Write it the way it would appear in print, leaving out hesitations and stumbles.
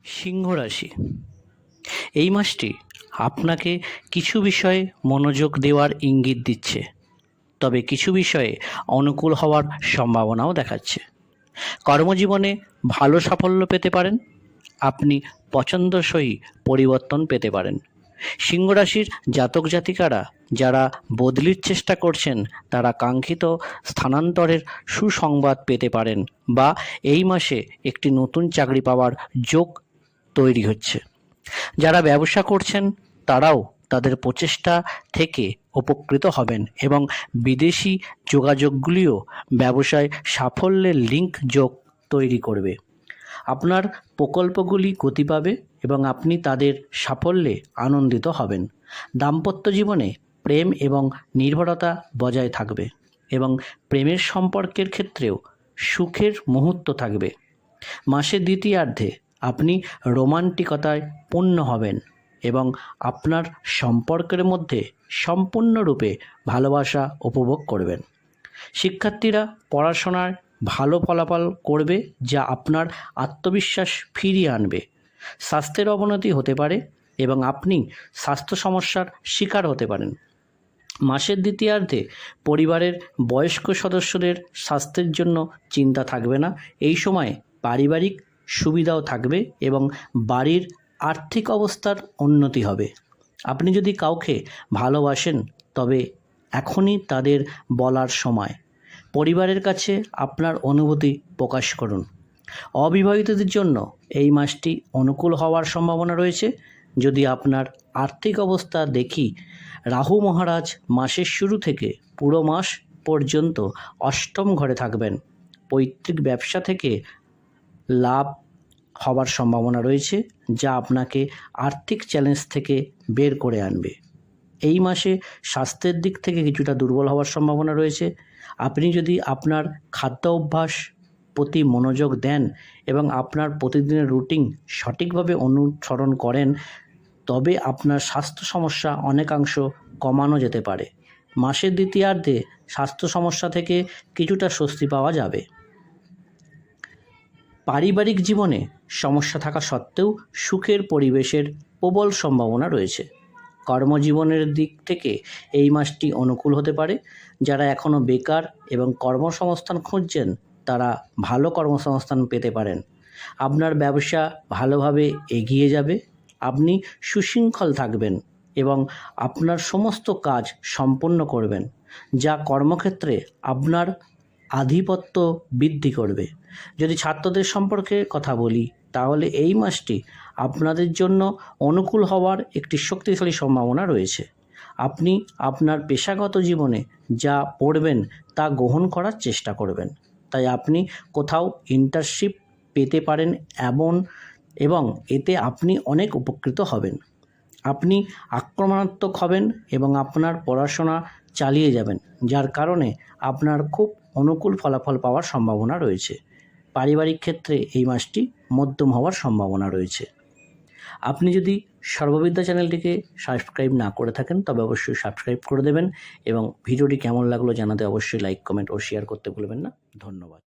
সিংহ রাশি, এই মাসটি আপনাকে কিছু বিষয়ে মনোযোগ দেওয়ার ইঙ্গিত দিচ্ছে, তবে কিছু বিষয়ে অনুকূল হওয়ার সম্ভাবনাও দেখাচ্ছে। কর্মজীবনে ভালো সাফল্য পেতে পারেন, আপনি পছন্দসই পরিবর্তন পেতে পারেন। সিংহ রাশির জাতক জাতিকারা যারা বদলির চেষ্টা করছেন তারা কাঙ্ক্ষিত স্থানান্তরের সুসংবাদ পেতে পারেন, বা এই মাসে একটি নতুন চাকরি পাওয়ার যোগ তৈরি হচ্ছে। যারা ব্যবসা করছেন তারাও তাদের প্রচেষ্টা থেকে উপকৃত হবেন এবং বিদেশি যোগাযোগগুলিও ব্যবসায় সাফল্যের লিঙ্ক যোগ তৈরি করবে। আপনার প্রকল্পগুলি গতি পাবে এবং আপনি তাদের সাফল্যে আনন্দিত হবেন। দাম্পত্য জীবনে প্রেম এবং নির্ভরতা বজায় থাকবে এবং প্রেমের সম্পর্কের ক্ষেত্রেও সুখের মুহূর্ত থাকবে। মাসের দ্বিতীয়ার্ধে আপনি রোমান্টিকতায় পূর্ণ হবেন এবং আপনার সম্পর্কের মধ্যে সম্পূর্ণরূপে ভালোবাসা উপভোগ করবেন। শিক্ষার্থীরা পড়াশোনায় ভালো ফলাফল করবে, যা আপনার আত্মবিশ্বাস ফিরিয়ে আনবে। স্বাস্থ্যের অবনতি হতে পারে এবং আপনি স্বাস্থ্য সমস্যার শিকার হতে পারেন। মাসের দ্বিতীয়ার্ধে পরিবারের বয়স্ক সদস্যদের স্বাস্থ্যের জন্য চিন্তা থাকবে না। এই সময় পারিবারিক সুবিধাও থাকবে এবং বাড়ির আর্থিক অবস্থার উন্নতি হবে। আপনি যদি কাউকে ভালোবাসেন তবে এখনই তাদের বলার সময়। পরিবারের কাছে আপনার অনুভূতি প্রকাশ করুন। অবিবাহিতদের জন্য এই মাসটি অনুকূল হওয়ার সম্ভাবনা রয়েছে। যদি আপনার আর্থিক অবস্থা দেখি, রাহু মহারাজ মাসের শুরু থেকে পুরো মাস পর্যন্ত অষ্টম ঘরে থাকবেন। পৈতৃক ব্যবসা থেকে লাভ হওয়ার সম্ভাবনা রয়েছে, যা আপনাকে আর্থিক চ্যালেঞ্জ থেকে বের করে আনবে। এই মাসে স্বাস্থ্যের দিক থেকে কিছুটা দুর্বল হওয়ার সম্ভাবনা রয়েছে। আপনি যদি আপনার খাদ্য অভ্যাস প্রতি মনোযোগ দেন এবং আপনার প্রতিদিনের রুটিন সঠিকভাবে অনুসরণ করেন, তবে আপনার স্বাস্থ্য সমস্যা অনেকাংশ কমানো যেতে পারে। মাসের দ্বিতীয়ার্ধে স্বাস্থ্য সমস্যা থেকে কিছুটা স্বস্তি পাওয়া যাবে। পারিবারিক জীবনে সমস্যা থাকা সত্ত্বেও সুখের পরিবেশের প্রবল সম্ভাবনা রয়েছে। কর্মজীবনের দিক থেকে এই মাসটি অনুকূল হতে পারে। যারা এখনও বেকার এবং কর্মসংস্থান খুঁজছেন তারা ভালো কর্মসংস্থান পেতে পারেন। আপনার ব্যবসা ভালোভাবে এগিয়ে যাবে। আপনি সুশৃঙ্খল থাকবেন এবং আপনার সমস্ত কাজ সম্পন্ন করবেন, যা কর্মক্ষেত্রে আপনার আধিপত্য বৃদ্ধি করবে। যদি ছাত্রদের সম্পর্কে কথা বলি, তাহলে এই মাসটি আপনাদের জন্য অনুকূল হওয়ার একটি শক্তিশালী সম্ভাবনা রয়েছে। আপনি আপনার পেশাগত জীবনে যা পড়বেন তা গ্রহণ করার চেষ্টা করবেন, তাই আপনি কোথাও ইন্টার্নশিপ পেতে পারেন এবং এতে আপনি অনেক উপকৃত হবেন। আপনি আক্রমণাত্মক হবেন এবং আপনার পড়াশোনা চালিয়ে যাবেন, যার কারণে আপনার খুব অনুকূল ফলাফল পাওয়ার সম্ভাবনা রয়েছে। পারিবারিক ক্ষেত্রে এই মাসটি মধ্যম হওয়ার সম্ভাবনা রয়েছে। আপনি যদি সর্ববিদ্যা চ্যানেলটিকে সাবস্ক্রাইব না করে থাকেন তবে অবশ্যই সাবস্ক্রাইব করে দেবেন এবং ভিডিওটি কেমন লাগলো জানাতে অবশ্যই লাইক, কমেন্ট ও শেয়ার করতে ভুলবেন না। ধন্যবাদ।